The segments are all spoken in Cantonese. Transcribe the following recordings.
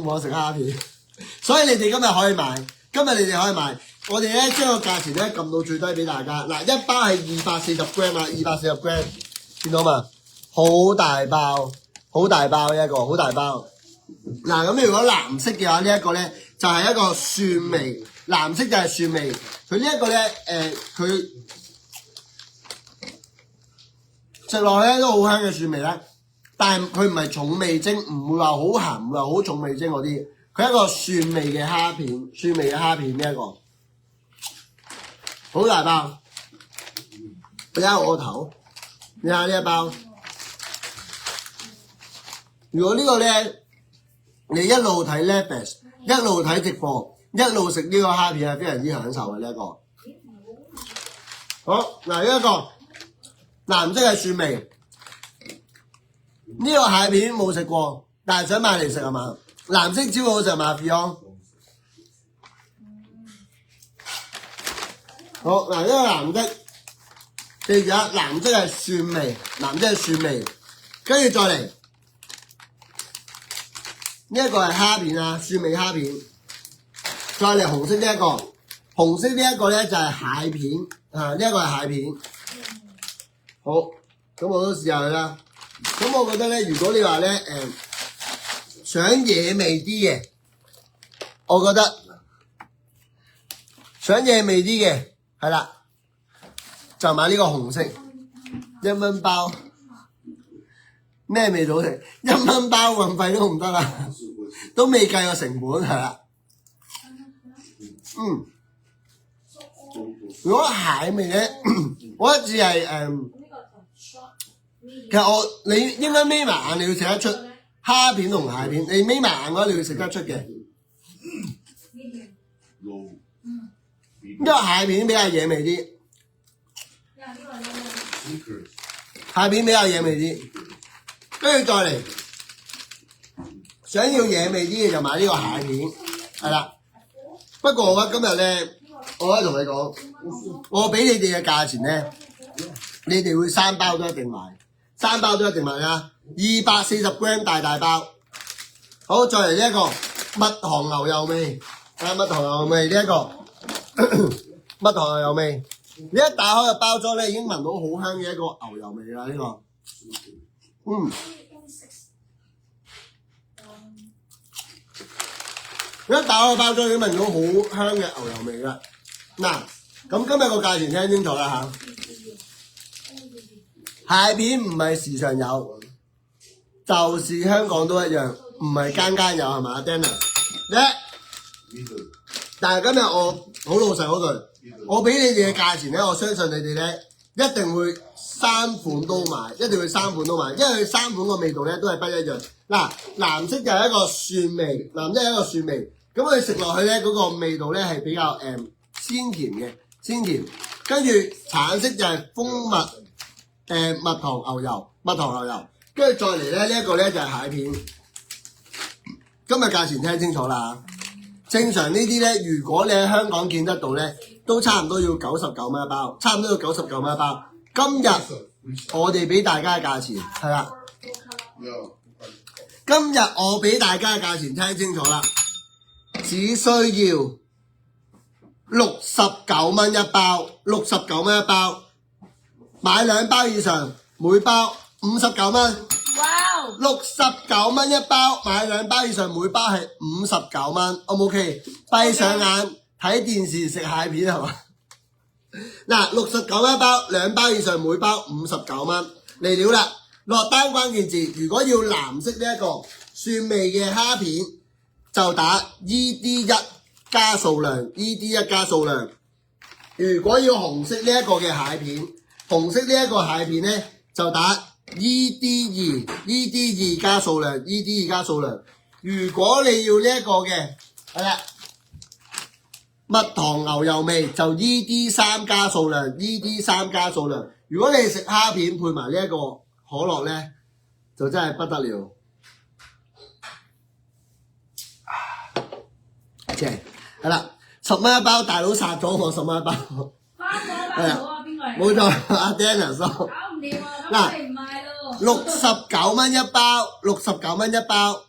我食蝦片，所以你哋今日可以買，我哋咧將個價錢咧撳到最低俾大家。嗱，一包係240 gram 啊，240 gram， 見到嘛？好大包一個，好大包。嗱，咁如果藍色嘅話，呢一個咧就係一個蒜味，藍色就係蒜味。佢呢一個咧，佢食落去咧都好香嘅蒜味咧，但係佢唔係重味精，唔會話好鹹，唔會話好重味精嗰啲。佢係一個蒜味嘅蝦片，蒜味嘅蝦片呢一個，好大包。睇下我個頭，你睇下呢一包。如果呢個咧，你一路睇 Netflix， 一路睇直播，一路食呢個蝦片係非常之享受嘅呢一個。好，嗱，呢一個藍色係蒜味，呢個蟹片冇食過，但係想買嚟食係嘛？藍色超好食嘛 ，Beyond。好，嗱，呢個藍色，記住啊，藍色係蒜味，跟住再嚟。呢一個係蝦片啊，蒜味蝦片。再嚟紅色呢一個，紅色呢一個咧就係蟹片啊，呢一個係蟹片。好，咁我都試下佢啦。咁我覺得咧，如果你話咧想野味啲嘅，我覺得想野味啲嘅係啦，就買呢個紅色1蚊包。咩味道食？1蚊包運費都唔得啦，都未計個成本係啦。如果蟹味咧，我一次係其實你應該眯埋眼，你要食得出蝦片同蟹片。你眯埋眼嘅話，你要食得出嘅。因為蟹片比較野味啲，蟹片比較野味啲。跟住再嚟，想要野味啲嘅就買呢個蟹片，係啦。不過我今日咧，我可以同你講，我俾你哋嘅價錢咧，你哋會3包都一定買，3包都一定買啊！240 gram 大包。好，再嚟呢一個蜜糖牛油味，蜜糖牛油味呢一個蜜糖牛油味，你一打開個包裝咧，已經聞到好香嘅一個牛油味啦，呢個。一打開個包裝已經聞到好香嘅牛油味啦。嗱，咁今日個價錢聽清楚啦嚇。蟹片唔係時常有，就是香港都一樣，唔係間間有係嘛 ，Daniel？但係今日我好老實嗰句，我俾你哋嘅價錢咧，我相信你哋咧一定會3款都買，因為佢3款個味道咧都係不一樣。嗱，藍色就係一個蒜味，咁佢食落去咧嗰個味道咧係比較鮮甜，跟住橙色就係蜂蜜蜜糖牛油，跟住再嚟咧呢一個咧就係蟹片。今日價錢聽清楚啦，正常呢啲咧如果你喺香港見得到咧，都差唔多要99蚊一包，今日我哋俾大家嘅價錢係啦，今日我俾大家嘅價錢聽清楚啦，只需要69蚊一包，買2包以上，每包59蚊。哇！69蚊一包，買2包以上，每包係59蚊。O 唔 OK？閉上眼睇電視食蟹片係嘛？嗱，69蚊一包，2包以上，每包59蚊。嚟料啦，落單關鍵字，如果要藍色呢一個蒜味嘅蝦片，就打 ED1 加數量。如果要紅色呢一個嘅蟹片，咧就打 ED2 加數量。如果你要呢一個嘅係啦，蜜糖牛油味就 ED3 加數量。如果你食蝦片配埋呢一個可樂咧，就真係不得了。正係啦，10蚊一包，大佬殺咗我10蚊一包。係啊，邊個嚟？冇錯，阿 Daniel 叔。搞唔掂啊！嗱，69蚊一包，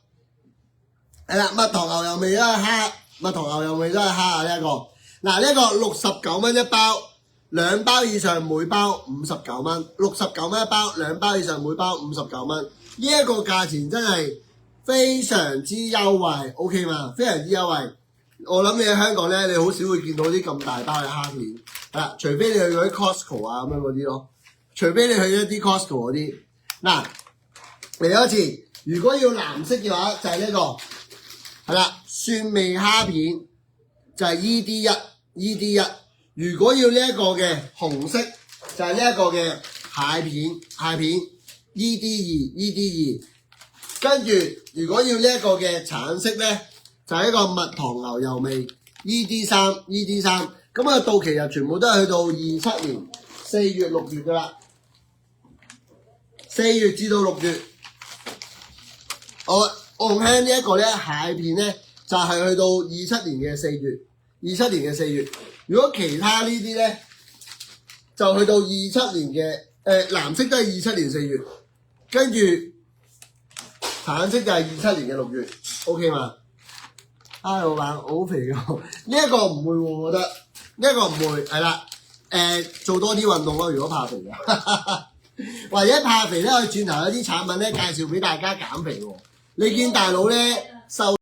係啦，蜜糖牛油味都係蝦，蜜糖牛油味都係蝦啊呢一個。嗱呢一個69蚊一包，2包以上每包59蚊，69蚊一包，2包以上每包59蚊。呢一個價錢真係非常之優惠 ，OK 嘛？非常之優惠。我諗你喺香港咧，你好少會見到啲咁大包嘅蝦片，係啦，除非你去嗰啲 Costco 啊咁樣嗰啲咯，除非你去一啲 Costco 嗰啲。嗱，嚟多一次，如果要藍色嘅話，就係呢個，係啦，蒜味蝦片就係 ED1，如果要呢一個嘅紅色，就係呢一個嘅蟹片 ED2，跟住如果要呢一個嘅橙色咧，就係一個蜜糖牛油味 ED3，咁啊到期日全部都係去到27年4月6月噶啦，4月至到6月。我on hand呢一個咧蟹片咧就係去到27年嘅4月，如果其他呢啲咧就去到27年嘅藍色都係27年4月，跟住橙色就係27年嘅6月 ，OK 嘛？老闆好肥㗎，呢一個唔會喎，我覺得呢一個唔會係啦。做多啲運動咯，如果怕肥嘅，或者怕肥咧，可以轉頭有啲產品咧介紹俾大家減肥喎。你見大佬咧瘦。